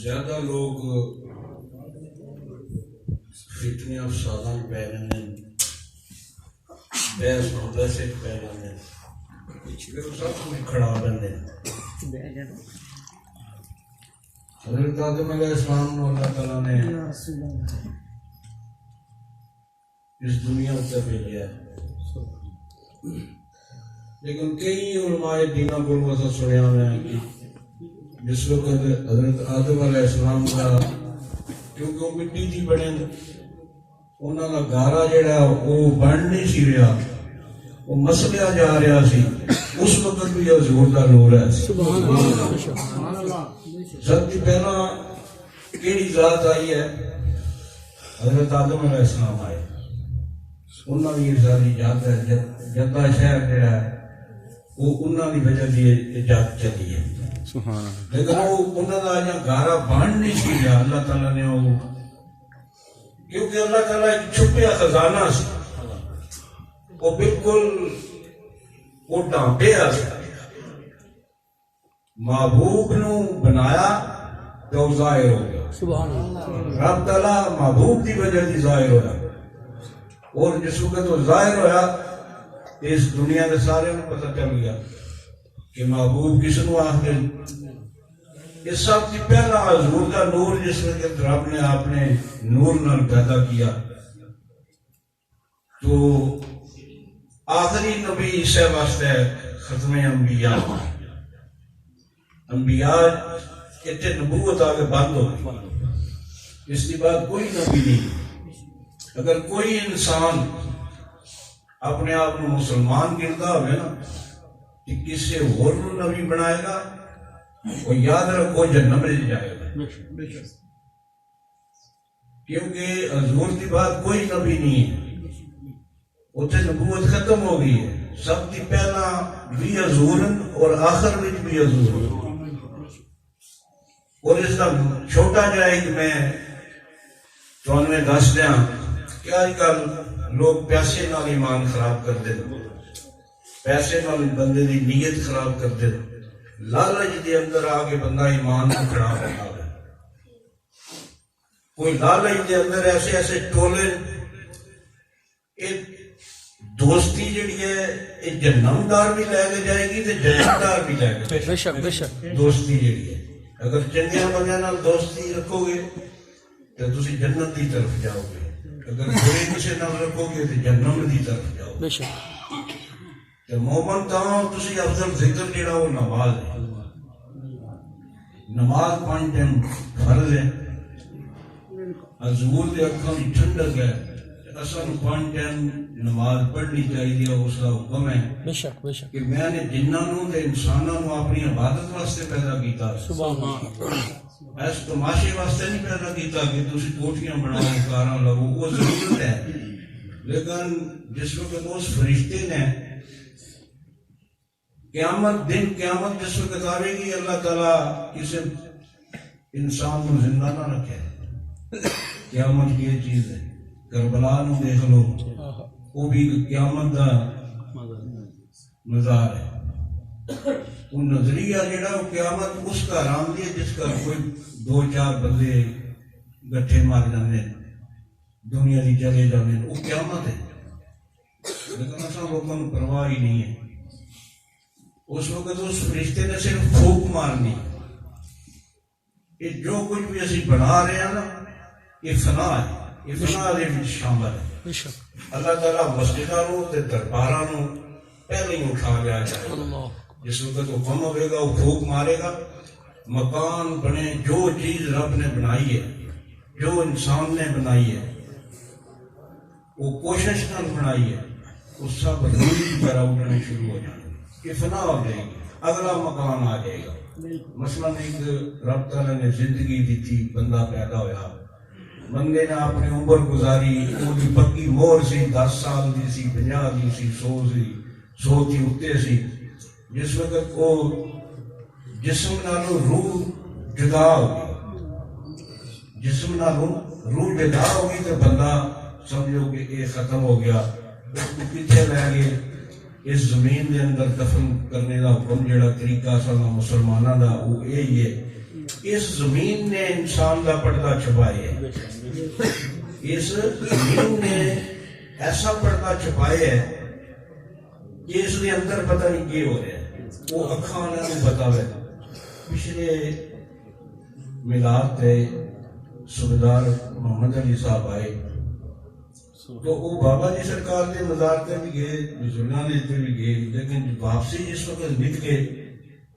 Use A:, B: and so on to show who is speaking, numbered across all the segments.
A: زیادہ لوگ فتنے افساداں پہ رہے ہیں، بحث مدرسے پہ رہے ہیں، سب کچھ کھڑا رہے ہیں۔ حضرت آدم علیہ السلام کو اللہ تعالیٰ نے اس دنیا سے بھیجا ہے، لیکن کئی علماء دینہ کو ویسا سنیا ہوا ہے کہ جس وقت حضرت آدم علیہ السلام کا کیونکہ وہ مٹی تھی بنے انہوں کا گارا جڑا وہ بن نہیں سی رہا، وہ مسلیا جا رہا سی، اس وقت بھی حضور کا نور ہے۔ سب سے پہلا کیڑی ذات آئی ہے؟ حضرت آدم علیہ السلام آئے، انہوں نے یہ ساری ذات ہے، جدہ شہر جڑا ہے وہ انہوں نے وجہ دی ایجاد چلی ہے، لیکن وہ انہوں کا آجا گارا بن نہیں سی رہا۔ اللہ تعالیٰ نے وہ کیونکہ اللہ تعالیٰ ایک چھپیا خزانہ سی، وہ بالکل وہ ڈانپیا سی، محبوب نو بنایا تو ظاہر ہو گیا، رب تعالیٰ محبوب کی وجہ سے ظاہر ہوا، اور جس وقت وہ ظاہر ہوا اس دنیا کے سارے کو پتہ چل گیا کہ محبوب کس نو آخر۔ اس سب سے پہلا حضور کا نور جس وقت رب نے اپنے نور نال پیدا کیا تو آخری نبی عیسیٰ واسطے ختم انبیاء، انبیاء اتنے نبوت آگے بند ہو گئی، اس کے بعد کوئی نبی نہیں۔ اگر کوئی انسان اپنے آپ کو مسلمان گرتا ہوئے نا کہ کسی اور نبی بنائے گا وہ یاد رکھو جنم میں جائے گا، کیونکہ حضور کی بات کوئی نبی نہیں ہے، اتنے نبوت ختم ہو گئی ہے۔ سب سے پہلا بھی حضور اور آخر میں بھی حضور، اور اس کا چھوٹا جائے کہ میں تو دس دیا کہ آج کل لوگ پیسے نال ایمان خراب کرتے ہیں، پیسے نال بندے دی نیت خراب کرتے ہیں، لالچ دے اندر آ کے بندہ ایمان کو خراب کرتا ہے۔ کوئی لالچ دے اندر ایسے ایسے ٹولے، دوستی جڑی ہے یہ جنمدار بھی لے کے جائے گی تو جنمدار بھی لے کے جائے گی۔ دوستی جڑی ہے اگر چنگے بندے نال دوستی رکھو گے تو تسی جنت دی طرف جاؤ گے، اگر برے کسی نال رکھو گے تو جہنم دی طرف جاؤ گے۔ تو مومن تاں تسی افضل ذکر جڑا وہ نماز ہے، نماز 5 ٹائم فرض ہے، حضور دے اکھاں دی ٹھنڈک ہے، اصل 5 ٹائم نماز پڑھنی چاہیے، اس کا حکم ہے کہ میں نے جنہاں نوں تے انساناں نوں اپنی عبادت واسطے پیدا کیتا، ایس تماشے واسطے نہیں پیدا کیتا کہ تسی کوٹھیاں بناؤ کاراں لگو، وہ ضرورت ہے، لیکن جس وقت اس فرشتے نے قیامت دن قیامت جس وقت آئے گی اللہ تعالیٰ کسی انسان کو زندہ نہ رکھے، قیامت کی یہ چیز ہے۔ کربلا نو دیکھ لو، وہ بھی قیامت کا مزار ہے، وہ نظریہ جڑا وہ قیامت اس کا آرام دی ہے جس کا کوئی 2-4 بندے گٹھے مار جانے دنیا دی چلے جانے، وہ قیامت ہے، لیکن ایسا لوگوں کو پرواہ ہی نہیں ہے۔ اس وقت اس فرشتے نے صرف پھونک مارنی، یہ جو کچھ بھی اسی بنا رہے ہیں نا یہ فنا ہے، یہ فنا دے وچ شامل ہے۔ اللہ تعالیٰ مسجداں نوں تے درباراں نوں پہلے ہی اٹھا لیا جائے گا، جس وقت وہ کم ہوئے گا وہ پھونک مارے گا، مکان بنے، جو چیز رب نے بنائی ہے، جو انسان نے بنائی ہے، وہ کوشش نال بنائی ہے، وہ سب روئی کی طرح اٹھنے شروع ہو جائیں گے، یہ فنا ہو جائے گی، اگلا مکان آ جائے گا۔ مثلا ایک رب تعالیٰ نے زندگی دی تھی، بندہ پیدا ہویا، بندے نے اپنی عمر گزاری، وہ دی پکی مور سی، 10 سال دی سی، 50 دی سی، 100 سی، 100 تھی اتے سی، جس وقت وہ جسم نالوں روح جدا ہو گئی، جسم نالوں روح جدا ہو گئی تو بندہ سمجھو کہ یہ ختم ہو گیا، پیچھے لے گئے اس زمین دے اندر دفن کرنے دا حکم جڑا طریقہ سانا مسلمانوں دا وہ یہی ہے. اس زمین نے انسان دا پردہ چھپائے ہے، اس زمین نے ایسا پردہ چھپائے ہے کہ اس کے اندر پتہ نہیں کیا ہو رہا ہے، وہ اکھاں نے بتاوے. پچھلے میلاد تے صوبیدار محمد علی صاحب آئے تو وہ بابا جی سرکار کے مزار تے بھی گئے، بزرگاں دے تے بھی گئے، لیکن واپسی جس وقت نکلے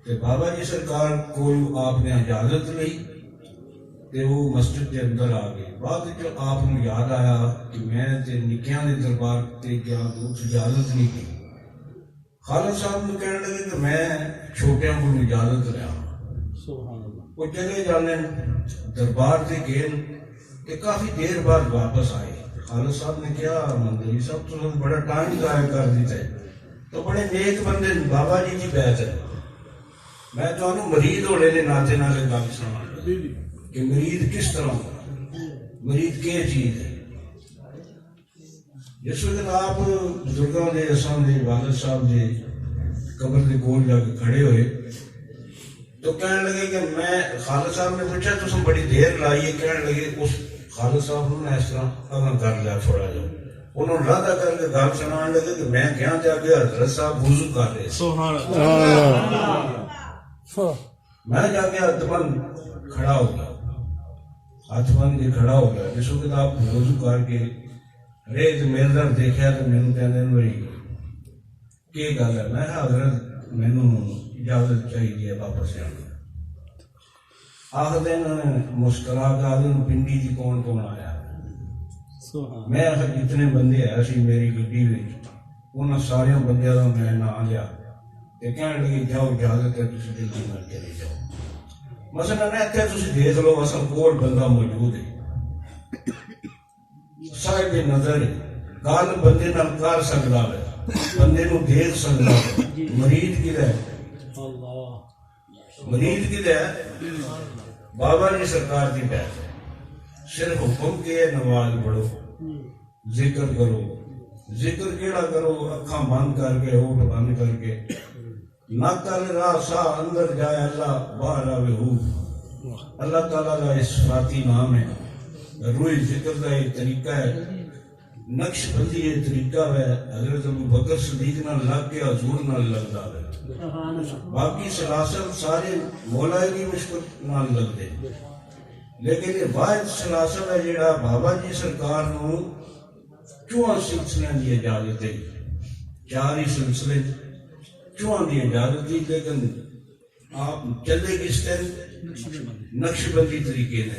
A: تو بابا جی سرکار کو آپ نے اجازت لی تے وہ مسجد کے اندر آ گئے. بعد جو آپ کو یاد آیا کہ میں تے نکیاں دے دربار تے گیا تو اجازت نہیں کی. خالد صاحب نے کہنے لگے کہ میں چھوٹیاں کو اجازت لیا. وہ چلے جانے دربار سے گئے کہ کافی دیر بعد واپس آئے. خالد صاحب نے کیا مندری صاحب تو بڑا ٹائم ضائع کر دیتا ہے، تو بڑے نیک بندے بابا جی کی بیعت ہے. میں تو مرید ہونے کے ناطے نال گل سنا کہ مرید کس طرح، مرید کیا چیز ہے. جس وقت آپ بزرگوں کے اساں دے والد صاحب دے قبر کے کول جا کے کھڑے ہوئے تو کہنے لگے کہ میں، خالد صاحب نے پوچھا تو بڑی دیر لائی ہے، کہنے لگے اس خالد صاحب نے اس طرح اگاں کر لیا تھوڑا جا. انہوں نے رادا کر کے گل سنان لگے کہ میں گیا جا کے حضرت صاحب وضو کر رہے، میں جا کے ہاتھ بند کھڑا ہو گیا، ہاتھ بند کے کھڑا ہو گیا. جس وقت آپ وضو کر کے ریت میرے طرف دیکھا تو مینوں کہندے بھائی کی گل ہے. میں حضرت مینوں اجازت چاہیے واپس جانا. آخر دن مسکرا کے آخر پنڈی جی کون کون آیا. میں آخر جتنے بندے آئے سی میری گڈی انہوں سارے بندے کا میں نام لیا تو کہنے لگے جاؤ اجازت ہے تھی جلدی مل کے لے جاؤ. مثلا اتنے تھی دیکھ لو اصل کول بندہ موجود ہے، صاحب نظر ہے، گل بندے نال کر سکتا ہے، بندے نو دیکھ سکتا ہے. مرید کی ہے، مرید کی ہے بابا جی سرکار کی بیعت ہے. صرف حکم کے نماز پڑھو، ذکر کرو. ذکر کیڑا کرو؟ اکھاں بند کر کے، ہوٹ بند کر کے، نہ کر راہ سا اندر جائے اللہ باہر آوے ہو. اللہ تعالیٰ کا اس صفاتی نام ہے. روح ذکر کا یہ طریقہ ہے، نقش بندی یہ طریقہ ہے. حضرت ابو بکر صدیق نہ لگ کے حضور نہ لگتا ہے. باقی سلاسل سارے مولا کی مشکل نہ لگتے، لیکن یہ واحد سلاسل ہے جڑا بابا جی سرکار نو 4 سلسلے کی اجازت ہے. 4 ہی سلسلے 4 کی اجازت دی، لیکن آپ چلے کس طرح نقش بندی طریقے نے.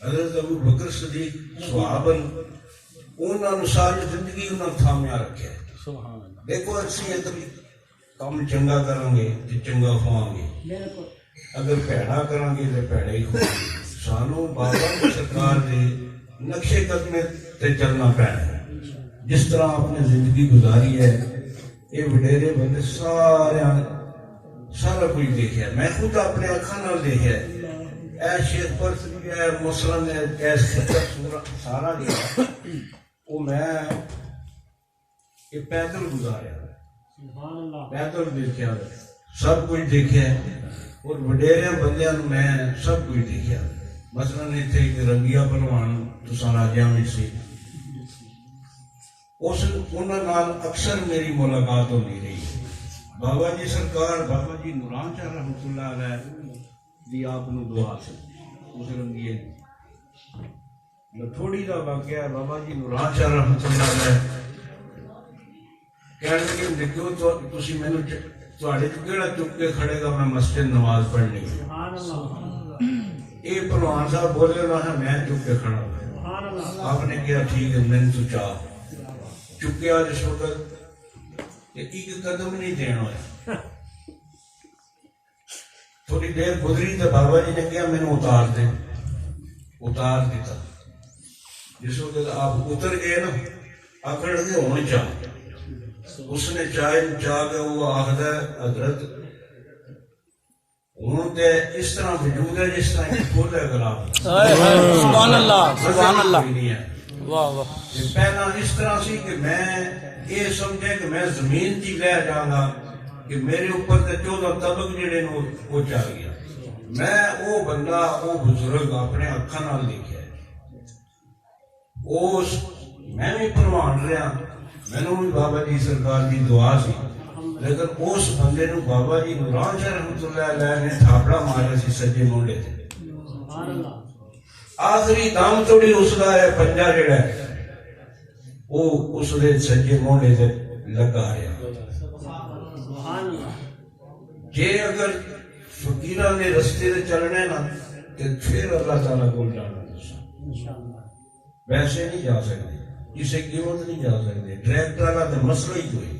A: حضرت ابو بکر صدیق صحابن انہوں نے ساری زندگی انہوں تھامیا رکھے. دیکھو اسی کام چنگا کریں گے تو چنگا کھواں گے، اگر پیڑا کریں گے تو پیڑا ہی کھواں گے. سانو بابا کی سرکار کے نقشے قدمے تے چلنا پینا ہے. جس طرح آپ نے زندگی گزاری ہے، یہ وڈیرے بندے سارا کچھ دیکھا. میں خود اپنے اکھاں نال دیکھا. اے شیخ پرس اے مسلم ایس سارا جو وہ میں پیدل گزاریا، پیدل دیکھا، سب کچھ دیکھا. اور وڈیرے بندیاں میں سب کچھ دیکھا. مثلاً اتنے ایک رنگیا پہلوان تساں راجیاں میں سی، انہاں نال اکثر میری ملاقات ہوتی رہی. بابا جی سرکار، بابا جی نوران شاہ رحمۃ اللہ علیہ دی آپ نو دعا سی اس رنگیے تھوڑی دا واقعہ ہے. بابا جی نوران شاہ رحمۃ اللہ علیہ کہنے کہ دیکھو تسی مینوں تواڈے چ کیڑا چک کے کھڑے گا میں مسجد نماز پڑھنی. یہ پہلوان صاحب بولے نہ میں چک کے کھڑا ہوں. آپ نے کہا ٹھیک ہے میں تو چاہ چکیا. جس وقت ایک قدم نہیں دینا ہوا، تھوڑی دیر گزری تو بابا جی نے کہا مینوں اتار دے. اتار دیتا. جس وقت آپ اتر گئے نا آخر لگے ہونے چاہ. اس نے چاہ کے وہ آخر حضرت ہوں تے اس طرح وجود ہے جس طرح ایک پھول ہے گلاب. سبحان اللہ، سبحان اللہ.
B: واہ واہ
A: پہلا اس طرح سی کہ میں یہ سمجھے کہ میں زمین تھی لے جانا کہ میرے اوپر تے 14 طبق جڑے نے وہ چل گیا. میں وہ بندہ وہ بزرگ اپنے اکھاں نال دیکھا اس میں بھی پروان رہا مینوں بھی بابا جی سرکار دی دعا سی لیکن اس بندے نو بابا جی نوران شاہ رحمۃ اللہ علیہ نے تھاپڑا ماریا سی سجے مونڈے تے. آخری دم توڑی اس کا پنجا جڑا ہے وہ اس دے سجے مونڈے تے لگا رہا. جے اگر فقیراں نے رستے تے چلنے نا تے پھر اللہ تعالیٰ کو جانا ویسے نہیں جا سکتے کسی قیمت نہیں جا سکتے. ڈائریکٹر والا تو مسئلہ ہی کوئی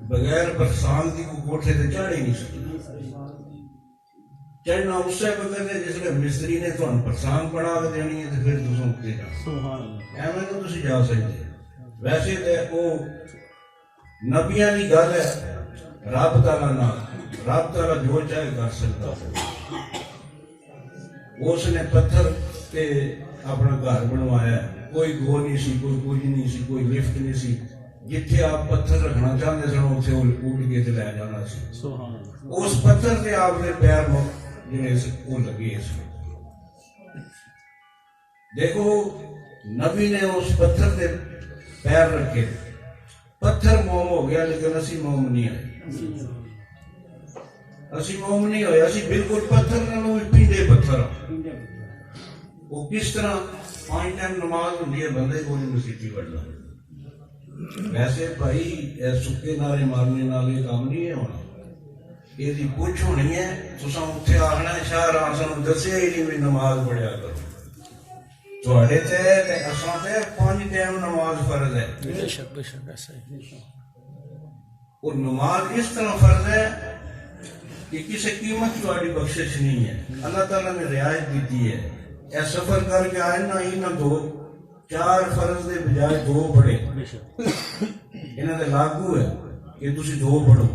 A: بغیر برسان کی کوئی کوٹھے تے چڑھ ہی نہیں سکتا. چڑھنا اس سے بغیر جس لئے مستری نے تو برسان بنا کے دینی ہے تو پھر تسوں اتنے جا ایویں تو تسی جا سکتے. ویسے تو وہ نبیاں کی گل ہے رب تعالیٰ نال رب تعالیٰ جو چاہے کر سکتا. اس نے پتھر تے اپنا گھر بنوایا کوئی گو نہیں سی کوئی کچھ نہیں سی کوئی لفٹ نہیں سی. جتھے آپ پتھر رکھنا چاہتے سن اتنے اٹھ کے لے جانا سی. اس پتھر سے آپ نے پیر وہ لگے. دیکھو نبی نے اس پتھر سے پیر رکھے پتھر موم ہو گیا لیکن اسی موم نہیں آئے. اسی موم نہیں ہوئے اسی بالکل پتھر نالوں بھی پیندے پتھر. وہ کس طرح 5 ٹائم نماز ہوندی ہے بندے کو نہیں مسیحی بڑھنا. ویسے بھائی سکے نعرے مارنے نالے کام نہیں ہے ہونا. یہ پوچھ ہونی ہے تساں اتنے آخنا شاہ راہ سانوں دسیا ہی نہیں بھی نماز پڑھیا کرو. تھوڑے تے اساں تے 5 ٹائم نماز فرض ہے.
B: بے شک ایسا ہے.
A: اور نماز اس طرح فرض ہے کہ کسی قیمت تھوڑی بخشش نہیں ہے. اللہ تعالیٰ نے رعایت دیتی ہے. اے سفر کر کے آئے نہ ہی نہ 4 فرض دے بجائے 2 پڑھے. انہاں دے لاگو ہے کہ تسی 2 پڑھو.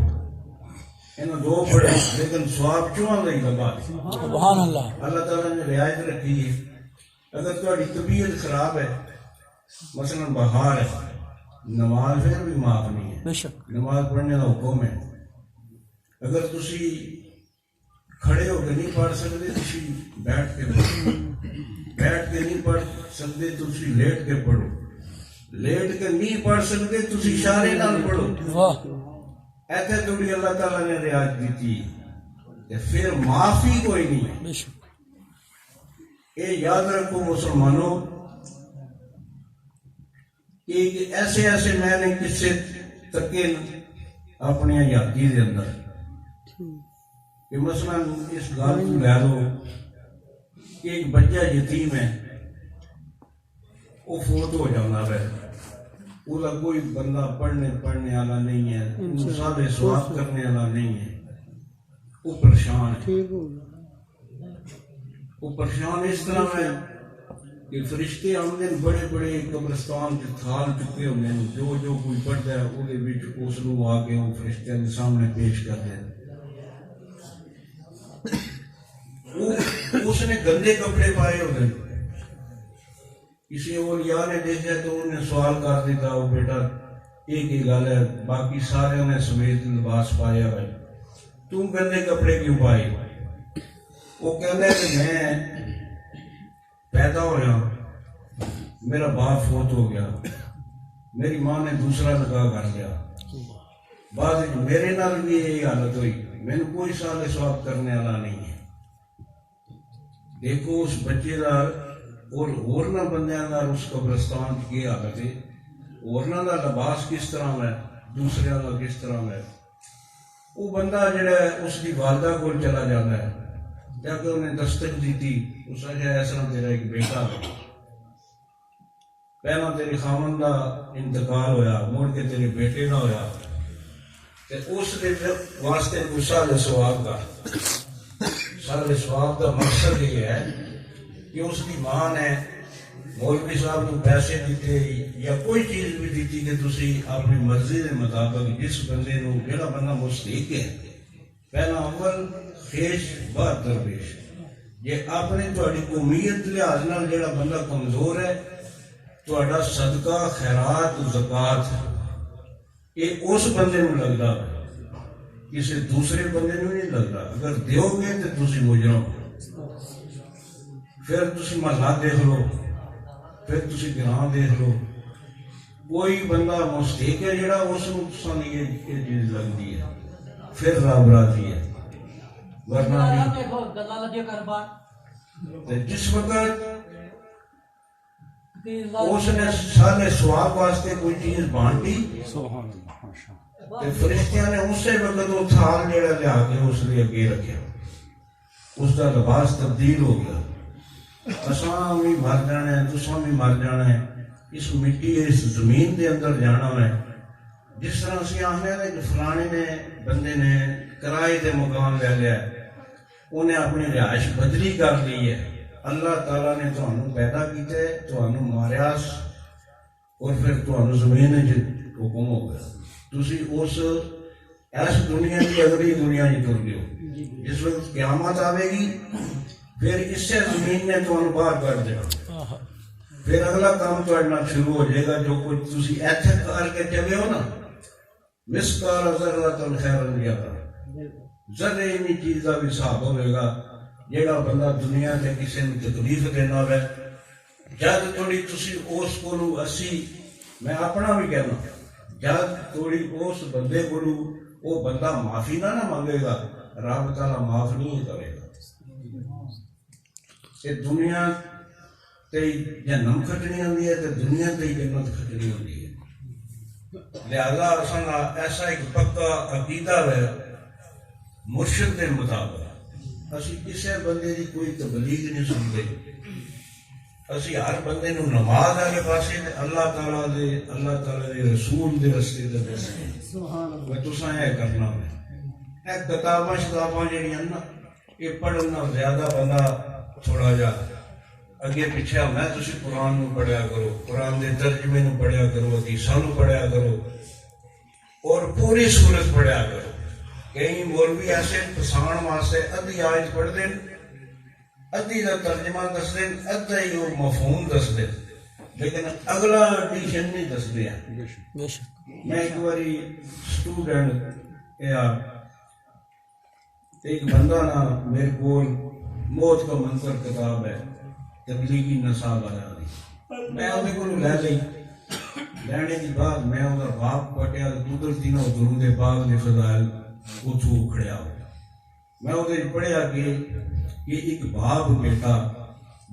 A: انہاں 2 پڑھے لیکن ثواب چواں دا ہی لگا.
B: سبحان اللہ.
A: اللہ تعالیٰ نے رعایت رکھی ہے. اگر تھوڑی طبیعت خراب ہے مثلا بہار ہے نماز پھر بھی معاف نہیں ہے. نماز پڑھنے کا حکم ہے. اگر تسی کھڑے ہو کے نہیں پڑھ سکتے تسی بیٹھ کے پڑھو. بیٹھ کے نہیں پڑھ سکتے تسی لیٹ کے پڑھو. لیٹ کے نہیں پڑھ سکتے تسی اشارے نال پڑھو. ایسے تھوڑی اللہ تعالیٰ نے رعایت دیتی ہے. پھر معافی کوئی نہیں ہے. یہ یاد رکھو مسلمانوں کہ ایسے میں نے کسے تکے اپنی حیاتی دے اندر کہ مثلا اس گل کو لے لو کہ ایک بچہ یتیم ہے وہ فوت ہو جانا ہے. وہ کوئی بندہ پڑھنے والا نہیں ہے سادے سواب کرنے والا نہیں ہے. وہ پریشان ہے. وہ پریشان اس طرح ہے کہ فرشتے آمدے بڑے بڑے قبرستان کے تھال چکے ہوتے ہیں. جو کوئی پڑھتا ہے اس کو آ کے وہ فرشتے کے سامنے پیش کرتے ہیں. اس نے گندے کپڑے پائے ہوتے ہیں. کسی اولیاء نے دیکھا تو انہوں نے سوال کر دیتا وہ بیٹا ایک ہی گل ہے باقی سارے نے سمیت لباس پایا ہے تم گندے کپڑے کیوں پائے. وہ کہتا ہے کہ میں پیدا ہوا میرا باپ فوت ہو گیا میری ماں نے دوسرا نکاح کر لیا بعد میرے نال بھی یہی حالت ہوئی میں کوئی سال سواب کرنے والا نہیں ہے. دیکھو اس بچے کا اور ہورنا بندیاں دا اس قبرستان کی حالت ہے. ہورنا دا لباس کس طرح ہے دوسرے کا کس طرح ہے. وہ بندہ جڑا ہے اس کی والدہ کو چلا جاتا ہے جا کے انہیں دستک دیتی اس نے ایسا تیرا ایک بیٹا پہلا تیرے خامن دا انتقال ہویا مڑ کے تیرے بیٹے دا ہویا اس دے واسطے کوئی سال ثواب کا مقصد یہ ہے کہ اس کی ماں نے مولوی صاحب کو پیسے دیتے یا کوئی چیز بھی دیتی کہ تسی اپنی مرضی کے مطابق جس بندے نو جڑا بندہ مستحق ہے پہلا اول خیش بعد درویش. یہ اپنے تھوڑی قومیت لحاظ نال جڑا بندہ کمزور ہے ਤੁਹਾਡਾ ਸਦਕਾ ਖੈਰਾਤ ਜ਼ਕਾਤ ਇਹ ਉਸ ਬੰਦੇ ਨੂੰ ਲੱਗਦਾ ਹੈ, ਕਿਸੇ ਦੂਸਰੇ ਬੰਦੇ ਨੂੰ ਨਹੀਂ ਲੱਗਦਾ। ਅਗਰ ਦਿਓਗੇ ਤੇ ਤੁਸੀਂ ਮੁਜਰਮ, ਫਿਰ ਤੁਸੀਂ ਮਹੱਲਾ ਦੇਖ ਲਓ, ਫਿਰ ਤੁਸੀਂ ਗ੍ਰਾਮ ਦੇਖ ਲਓ, ਕੋਈ ਬੰਦਾ ਮੁਸਤੇਕ ਹੈ ਜਿਹੜਾ ਉਸ ਨੂੰ ਸਾਨੂੰ ਇਹ ਚੀਜ਼ ਲੱਗਦੀ ਹੈ, ਫਿਰ ਰੱਬ ਰਾਜ਼ੀ ਹੈ। ورنہ جس وقت اس نے سارے سواب واسطے کوئی چیز بانٹی فرشتیاں نے اسی وقت وہ تھال جڑا لیا کے اس لیے اگے رکھا، اس کا لباس تبدیل ہو گیا۔ اساں بھی مر جانا ہے، تساں بھی مر جانا ہے، اس مٹی اس زمین دے اندر جانا ہے۔ جس طرح اسی آخنے ہیں کہ فلانے نے بندے نے کرائے دے مکان لے لیا ہے، انہیں اپنی رہائش بدلی کر لی ہے، اللہ تعالیٰ نے تمہیں پیدا کیتے، تمہیں ماریا اور پھر تمہیں زمین حکم ہو گیا، تسی اس دنیا کی اگلی دنیا ہی تر گئے ہو۔ جس وقت قیامت آئے گی پھر اس سے زمین نے تمہیں باہر کر دے گا، پھر اگلا کام تمہارا شروع ہو جائے گا۔ جو کچھ تسی ایتھے کر کے چلے ہو نا، مثقال ذرۃ خیرا یرا، ذرے انہی چیز کا بھی حساب ہوئے گا۔ جیڑا بندہ دنیا کے کسی نے تکلیف دینا ہے، جد تھوڑی تسی اس کو اسی، میں اپنا بھی کہنا، جد تھوڑی اس بندے کو وہ بندہ معافی نہ مانگے گا، رب تعالیٰ معاف نہیں کرے گا۔ کہ دنیا تے جہنم کھٹنی ہوندی ہے تے دنیا تے جنت کھٹنی ہوندی ہے۔ لہذا اساں ایسا ایک پکا عقیدہ ہے مرشد کے مطابق، اسی کسی بندے کی کوئی تبلیغ نہیں سنتے، اسی ہر بندے نو نماز والے پاسے اللہ تعالیٰ دے رسول دے رستے دے دستے، تساں یہ کرنا ہے۔ اے کتاباں شتاباں جہاں نا یہ پڑھنا زیادہ بندہ تھوڑا جا اگے پیچھے ہونا ہے۔ تسی قرآن نو پڑھیا کرو، قرآن دے ترجمے نو پڑھیا کرو، حدیثاں نو پڑھیا کرو اور پوری سورت پڑھیا کرو۔ کئی مولوی ایسے پسان واسطے ادھی آیت پڑھ دیں، ادھی کا ترجمہ دس دیں، ادھا ہی وہ مفہوم دس دیں، لیکن اگلا ایڈیشن نہیں دس دیا۔ میں ایک باری اسٹوڈنٹ ایک بندہ نا میرے کو موت کا منظر کتاب ہے تبلیغی نصاب آیا دی، میں وہ کو لے گئی، لینے کی بعد میں ادھر باپ پٹیا قدرتی نہ درود پاک نے فضائل اتھو کھڑیا ہو، میں ادھر پڑھیا کہ یہ ایک باپ بیٹا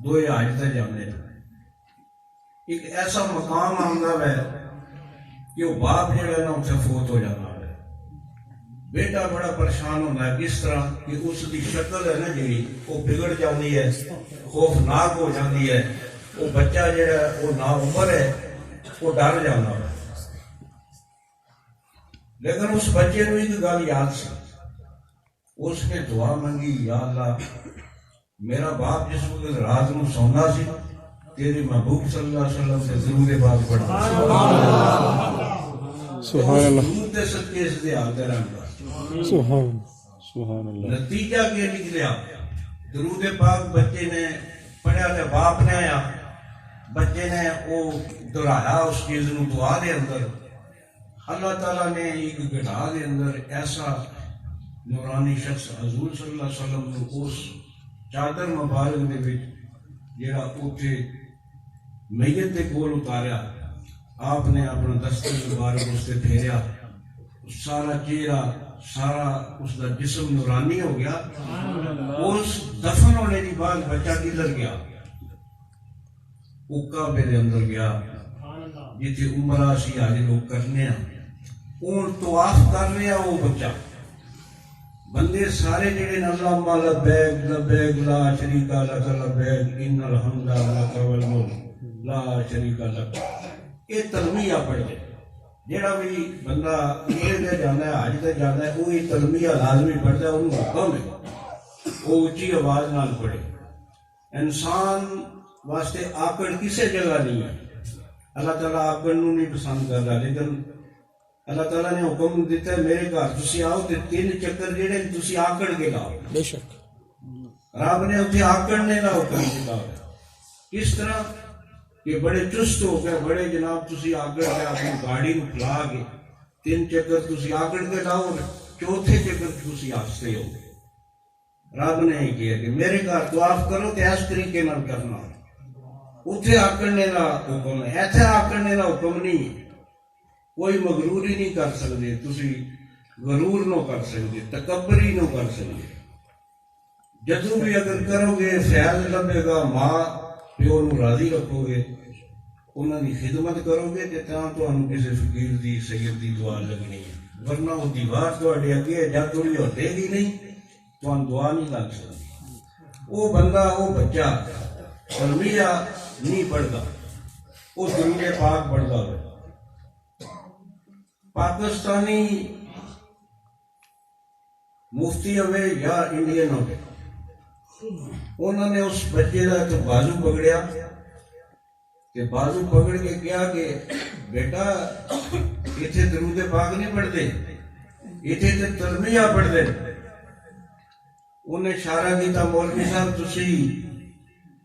A: دو حج تے جانے، ایک ایسا مقام آمدہ ہے کہ وہ باپ جڑا نا اتنے فوت ہو جانا ہے، بیٹا بڑا پریشان ہوتا ہے، کس طرح کہ اس کی شکل ہے نا جی وہ بگڑ جاتی ہے، خوفناک ہو جاتی ہے، وہ بچہ جڑا وہ نا عمر ہے وہ ڈر جانا ہے۔ لیکن اس بچے نو ایک گل یاد سی، اس نے دعا منگی، یا اللہ میرا باپ جس وقت رات نو سونا سی تیرے محبوب صلی اللہ علیہ وسلم سے درود پاک پڑھتا، سبحان اللہ، درود دے صدقے اس دے حال دے رہنگا، سبحان اللہ۔ نتیجہ کیا نکلیا؟ درود پاک بچے نے پڑھیا تے باپ نے آیا، بچے نے وہ دہرایا اس چیز نو دعا دے اندر، اللہ تعالیٰ نے ایک گھٹا دے اندر ایسا نورانی شخص حضور صلی اللہ علیہ وسلم نے اس چادر مبارک دے وچ جڑا اوتھے میت دے کول اتاریا، آپ نے اپنا دستر مبارک اس سے پھیریا، سارا چہرہ سارا اس کا جسم نورانی ہو گیا۔ اس دفن ہونے کی بعد بچہ کدھر گیا؟ کعبے دے اندر گیا جتھے عمرہ سی آج لوگ کرنے ہیں، اون طواف کر رہا وہ بچہ، بندے سارے جڑے اللہم لبیک لبیک لا شریک لک لبیک ان الحمد لک والملک لا شریک لک، یہ تلمیہ پڑھے۔ جڑا بھی بندہ عمرے تے جانا ہے حج تے جانا ہے وہ یہ تلمیہ لازمی پڑھتا ہے، انہوں حکم ہے وہ اچھی آواز نال پڑھے۔ انسان واسطے آکڑ کسے جگہ نہیں ہے، اللہ تعالیٰ آکڑ نو نہیں پسند کر رہا، لیکن اللہ تعالیٰ نے حکم دیتا ہے میرے گھر تسی آؤ تے 3 چکر جڑے تسی آکڑ کے لاؤ، بے شک رب نے اتنے آکڑنے کا حکم دیتا ہے۔ کس طرح کہ بڑے چست ہو گئے، بڑے جناب تسی آگڑ کے اپنی گاڑی نو کھلا کے 3 چکر تسی آگڑ کے لاؤ، چوتھے چکر تسی آستے ہو۔ رب نے ہی کیا کہ میرے گھر طواف کرو تے اس طریقے نال کرنا، اتھے آکڑنے کا حکم ہے، ایتھے آکڑنے کا حکم نہیں ہے۔ کوئی مغروری نہیں کر سکتے، تسی غرور نو کر سکتے، تکبری نو کر سکتے۔ جدوں بھی اگر کرو گے فیض لبے گا، ماں پیو نو راضی رکھو گے، انہاں دی خدمت کرو گے تے تاں تانوں کسی فقیر دی سید دی دعا لگنی ہے، ورنہ وہ دیوار تہاڈے اگے ہے، جد تھوڑی ہٹے گی نہیں تانوں دعا نہیں لگ سکتی۔ وہ بندہ، وہ بچہ تربیہ نہیں پڑھتا، وہ درود پاک پڑھتا ہے۔ پاکستانی مفتی ہوئے یا انڈین ہوئے، انہوں نے اس بچے کا تو بازو پکڑیا کہ بازو پکڑ کے کیا کہ بیٹا اتنے درود پاک نہیں پڑھتے، اتنے تے تربیہ پڑھتے۔ انہیں اشارہ کیتا مولوی صاحب تسی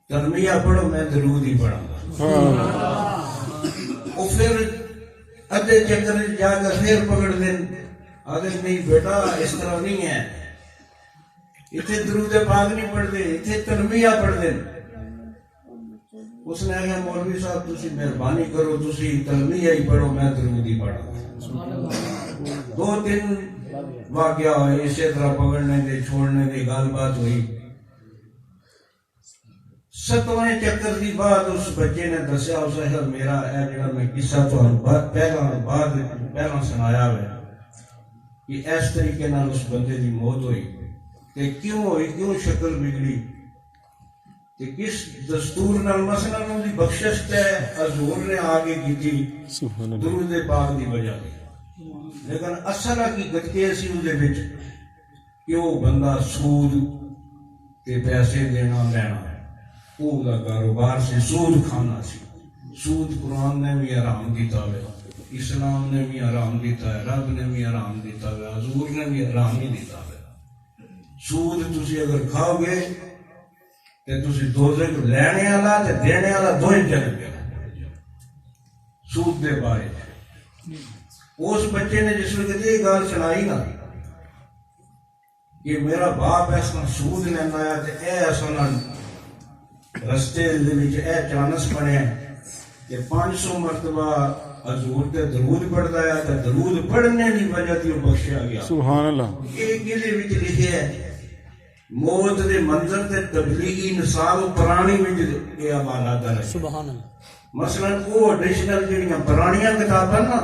A: تربیہ پڑھو، میں درود ہی پڑھاں گا۔ وہ پھر ادھے چکر جا کے پھر پکڑ دیں، آدھے نہیں بیٹا اس طرح نہیں ہے، اتنے درود پاک نہیں پڑھتے، اتنے تربیہ پڑھتے۔ اس نے کہا مولوی صاحب تسی مہربانی کرو، تسی تربیہ ہی پڑھو، میں درود ہی پڑھاں۔ 2-3 واقعہ ہوئے اسی طرح، پکڑنے دے چھوڑنے دے گل بات ہوئی۔ 7ویں چکر دی بعد اس بچے نے دسیا، اس نے میرا اے جڑا میں قصہ تہاڈا پہلا سنایا ہے کہ اس طریقے نال اس بندے دی موت ہوئی، کہ کیوں ہوئی، کیوں شکل بگڑی، کہ کس دستور نال، مثلا ان دی بخشش تے حضور نے آگے کی تھی درود پاک دی وجہ سے، لیکن اصل حقیقت یہ سی اس دے وچ کہ وہ بندہ سود تے پیسے دینا لینا، وہ دا کاروبار سے سود کھانا سی۔ سود قرآن نے بھی حرام دیتا ہے، اسلام نے بھی حرام دیتا ہے، رب نے بھی حرام دیتا ہے، حضور نے بھی حرام ہی دیتا ہے۔ سود تسی اگر کھاؤ گے تے تسی دوزخ لینے والا تے دینے والا دو ہی چل گیا۔ سود دے بارے اس بچے نے جس وقت یہ گل سنائی نا کہ میرا باپ اس طرح سود لینا آیا تے اے اصلا رستے دے وچ اے چانس بنیا کہ 500 مرتبہ حضور تے درود پڑھدا ہے تے درود پڑھنے دی وجہ تے بخشیا گیا۔ سبحان اللہ۔ یہ کدے وچ لکھیا ہے؟ موت دے منظر تے تبلیغی نصاب پرانی وچ یہ حوالہ در ہے۔ سبحان اللہ۔ مثلا وہ ایڈیشنل جڑیاں پرانیاں کتاباں نا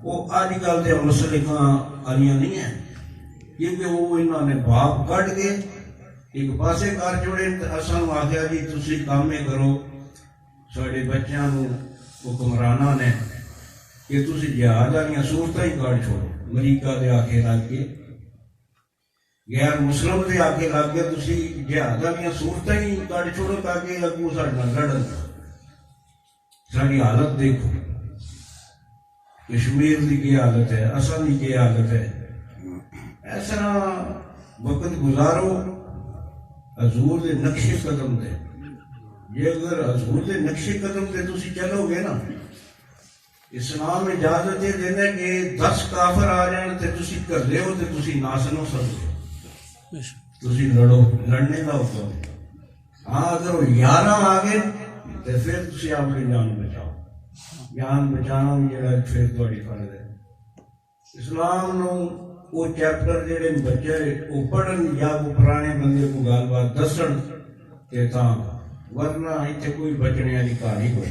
A: وہ اج کل دے مسلکاں آلیاں نہیں ہیں، کیونکہ وہ انہوں نے باپ کٹ کے ایک پاسے کر چھوڑے۔ اساں نوں آخیا جی تسی کام ہی کرو، ساڈے بچیاں نوں حکمراناں نے کہ تسی جہاد والیاں صورتاں ہی کٹ چھوڑو، امریکہ دے آکے لگ کے، غیر مسلم دے آکے لگ کے تسی جہاد والیاں صورتاں ہی کٹ چھوڑو تاکہ اگوں ساڈے نال لڑن۔ ساری حالت دیکھو، کشمیر دی کی حالت ہے، اساں دی کی حالت ہے۔ اس طرح وقت گزارو حضور دے نقش قدم دے۔ یہ اگر حضور دے نقش قدم دے تسی چلو گے نا، اسلام اجازت یہ دینا کہ 10 کافر آ جائیں تے تسی کر لے ہو تے تسی نہ سنو سکتے، تسی لڑو، لڑنے کا حکم ہے۔ ہاں اگر وہ 11 آ گئے تے پھر تسی اپنی جان بچاؤ، جان بچانا بھی جڑا پھر تہاڈی فرض ہے۔ اسلام نو وہ چیپٹر جڑے بچے وہ پڑھن یا وہ پرانے بندے کو گل بات دسن تے تاں، ورنہ اتنے کوئی بچنے والی کہانی کوئی،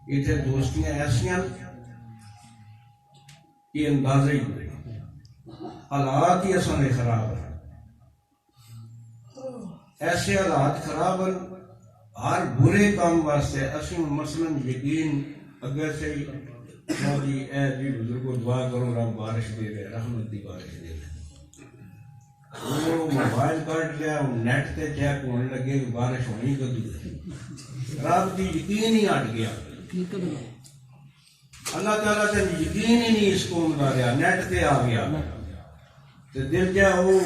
A: اتنے دوستیاں ایسیاں کہ اندازہ ہی کوئی، حالات ہی اصل خراب ہیں، ایسے حالات خراب ہیں ہر برے کام واسطے۔ اسی مثلاً یقین اگر سے جی اے جی بزرگوں دعا کرو رب بارش دے دے، رحمت دی بارش دے دے، وہ موبائل کٹ گیا، نیٹ تے چیک ہونے لگے کہ بارش ہونی کدو، رب دی یقین ہی ہٹ گیا، اللہ تعالیٰ تے یقین ہی نہیں اس قوم دا رہا، نیٹ تے آ گیا تے دل جا وہ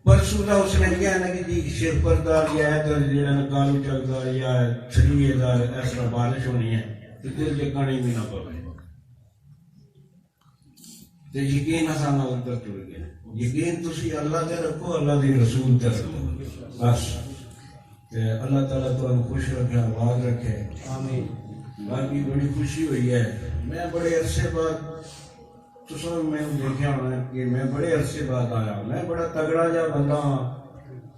A: پرسوں کا اس نے کیا نا کہ جی سر پردہ یا ادھر جڑا کالو چلتا یا 3000 اس طرح بارش ہونی ہے تو دل کے کانی بھی نہ پڑے تو یقین آسان ادھر ٹر گیا. یقین تسی اللہ تے رکھو, اللہ دی رسول تے رکھو بس. اللہ تعالیٰ تو خوش رکھے, آباد رکھے, آمین. باقی بڑی خوشی ہوئی ہے. میں بڑے عرصے بعد تو میں دیکھا ہونا کہ میں بڑے عرصے بعد آیا. میں بڑا تگڑا جا بندہ ہاں.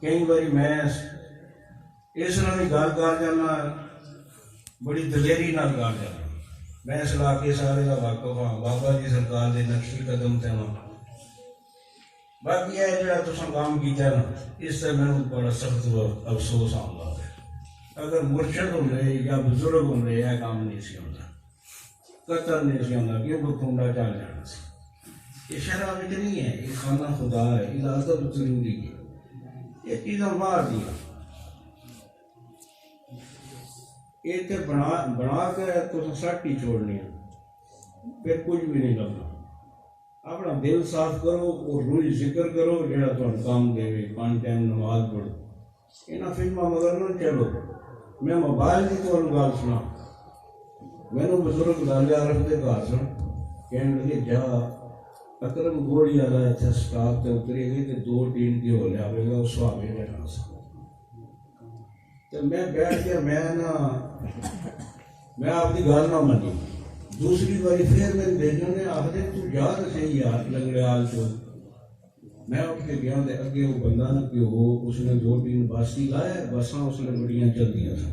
A: کئی باری میں اس طرح بھی گل کر جانا, بڑی دلیری نال کر جانا. میں اس علاقے سارے کا واقف ہاں, بابا جی سرکار دے نقشی قدم تے ہاں. باقی یہ جڑا تساں کام کیتا نا, اس سے میں بڑا سخت افسوس آتا ہے. اگر مرشد ہوندے یا بزرگ ہوندے یہ کام نہیں سی ہوتا, قطر نہیں سی ہوتا, کیونکہ کنڈا چل جانا سی. یہ شرع وچ نہیں ہے, یہ خانہ خدا ہے, یہ ادب ضروری ہے. یہ چیزاں باہر دیا یہ تے بنا کے تساں سٹ ہی چھوڑنی ہے, پھر کچھ بھی نہیں کرنا. اپنا دل صاف کرو اور روز ذکر کرو جڑا تمہیں کام دے, 5 ٹائم نماز پڑھو. یہاں فلموں مگر نہ چلو. میں موبائل کی تو گل سنا, مینوں بزرگ لالے عارف دے گھر سن کہنے لگے جا اکرم گوڑی والا اتنے سٹاپ تے اترے گی تو 2 ٹین کی ہو لیا ہوئے گا, اس سوابے بیٹھا سا. تو میں بیٹھ گیا, میں آپ کی گل نہ منی. دوسری باری پھر میرے بیٹوں نے آخر تو جا تو صحیح یار لنگڑیال چو. میں اٹھ کے گیا تے اگے وہ بندہ نہ کہ وہ اس نے 2-3 بس ہی لایا, بساں اس نے بڑیاں چلدیاں سن.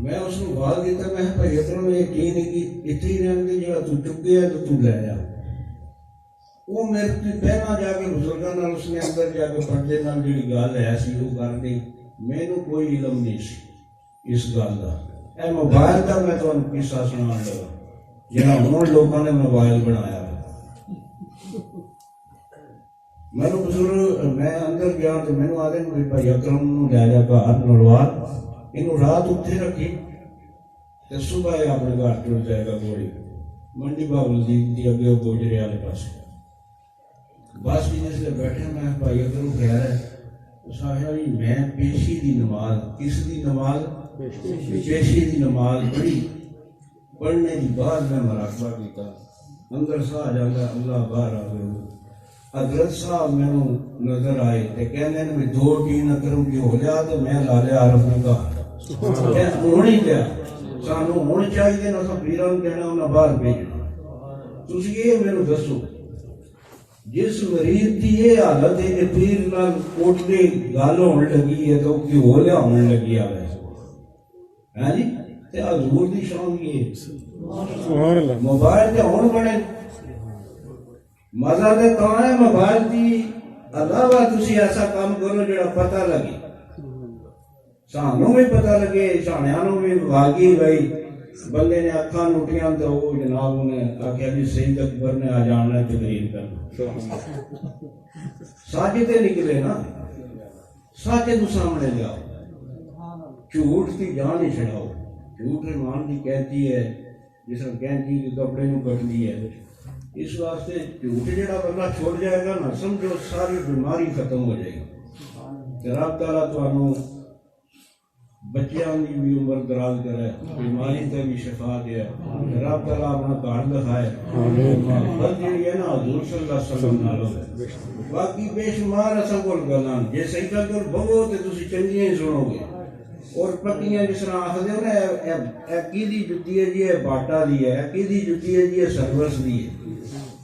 A: میں اس کو بال دیتا, میں بھائی اتنا میں یقین ہے کہ اتنے ہی رہن گے جا تو چکے ہے تو لے جا. وہ میرے پہلا جا کے بزرگاں نال اس نے اندر جا کے پردے نال جڑی گل ہے سی وہ کر دی. مینوں کوئی علم نہیں سی اس گل کا. اے موبائل کا میں تمہیں قصہ سنا لگا جہاں ہوں لوگوں نے موبائل بنایا. میں بزرگ میں اندر گیا تو مینوں آدھے بھائی اکرم لے جا گھر نلوار, یہ رات اتنے رکھی تو صبح یہ اپنے گھر ٹر جائے گا. گوڑی منڈی بابل دی اگے وہ گوجرے والے پاس بس بھی جس لیے بیٹھے. میں بھائی اکرم کہہ رہا ہے, اس آخیا جی میں پیشی دی نماز, کس دی نماز, پیشی دی نماز پڑھی. پڑھنے کی بعد میں مراقبہ کیتا, اندر سا جاتا اللہ باہر آ گئے. حضرت صاحب مینوں نظر آئے تے کہندے نے 2-3 اکرم کی ہو جا تو میں لالے عارف نے کہا ہونی پیا. سانوں ہون چاہیے نہ پیراں کہنا انہاں باہر بھیجنا. تسی یہ مینوں دسو جس مریض کی یہ حالت ہے کہ پیر نال کوٹ کے گل ہون لگی ہے تو کی ہو لیا ہون لگی ہے ہاں جی. تے حضور دی شان کی ہے سبحان اللہ. موبائل تے ہون بڑے مزہ تے کہاں ہے موبائل دی علاوہ تسی ایسا کام کرو جڑا پتہ لگے, سانوں بھی پتہ لگے, سانیاں بھی واقعی بھائی بندے نے اکھاں لٹیاں تو وہ جناب نے آخیا جی سید اکبر نے آ جانا ہے تقریر کرنا. سچ تے نکلے نا, سچ نو سامنے لیاؤ, جھوٹ کی جان ہی چھڑاؤ. جھوٹ ایمان کی کہتی ہے جس طرح کہتی کہ کپڑے نو کٹتی ہے. اس واسطے جھوٹ جڑا بندہ چھوڑ جائے گا نا سمجھو ساری بیماری ختم ہو جائے گی. رب تعالیٰ تانوں بچیاں کی بھی عمر دراز کرے, بیماری تے بھی شفا دے. رب تعالیٰ اپنا گھر دکھائے, محبت جڑی ہے نا حضور صلی اللہ علیہ وسلم نال. باقی بے شمار اساں کول گلاں جے سیدہ کول بہو تے تسی چنگیاں ہی سنو گے. اور پکیاں جس طرح آخدے ہو نا اے کیدی جُتی ہے جی, اے باٹا دی ہے, اے کیدی جُتی ہے جی, اے سرورس دی ہے.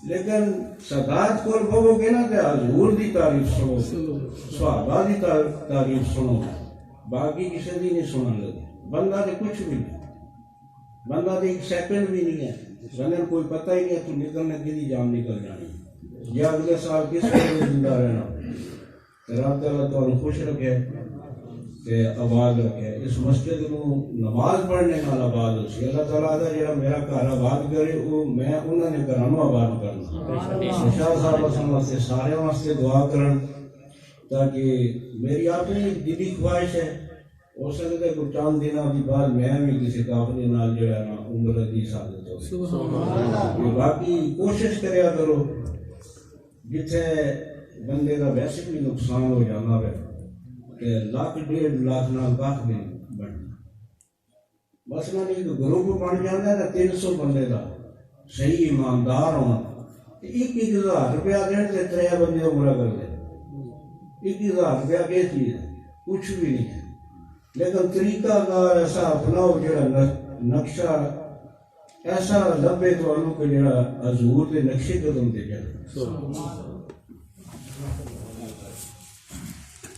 A: لیکن سادات کول بہو گے نا تے حضور دی تعریف سنو, صحابہ دی تعریف سنو, باقی کسی دی نہیں سنن لگے. بندہ تے کچھ بھی نہیں, بندہ تے 1 سیکنڈ بھی نہیں ہے, بندے کوئی پتہ ہی نہیں ہے تو نکلنے کی جان نکل جانی یا اگلے سال کس طرح زندہ رہنا. رب تعالیٰ تانوں خوش رکھے تے آباد رکھے. اس مسجد کو نماز پڑھنے نال آباد ہو سی. اللہ تعالیٰ دا جڑا میرا گھر آباد کرے وہ میں انہوں نے گھراں نوں آباد کرنا. شاہ صاحب اساں واسطے سارے واسطے دعا کرن تاکہ میری اپنی دلی خواہش ہے ہو سکتا ہے کچھ چند دنوں کی بعد میں بھی کسی کافری نال جڑا نا عمر دی سعادت ہو. باقی کوشش کریا کرو جتھے بندے کا ویسے بھی نقصان ہو جانا ہے کہ لاکھ 1.5 لاکھ نال کھ بھی بننا مسئلہ نہیں کہ گروپ بن جاتا ہے نا 300 بندے کا صحیح ایماندار ہونا 1,000 روپیہ دین سے 3 بندے عمرہ کر دیں 1,000 روپیہ کی چیز ہے کچھ بھی نہیں ہے لیکن طریقہ کار ایسا اپناؤ جڑا نقشہ ایسا لبے تو کہ جڑا حضور کے نقشے قدم تے چلے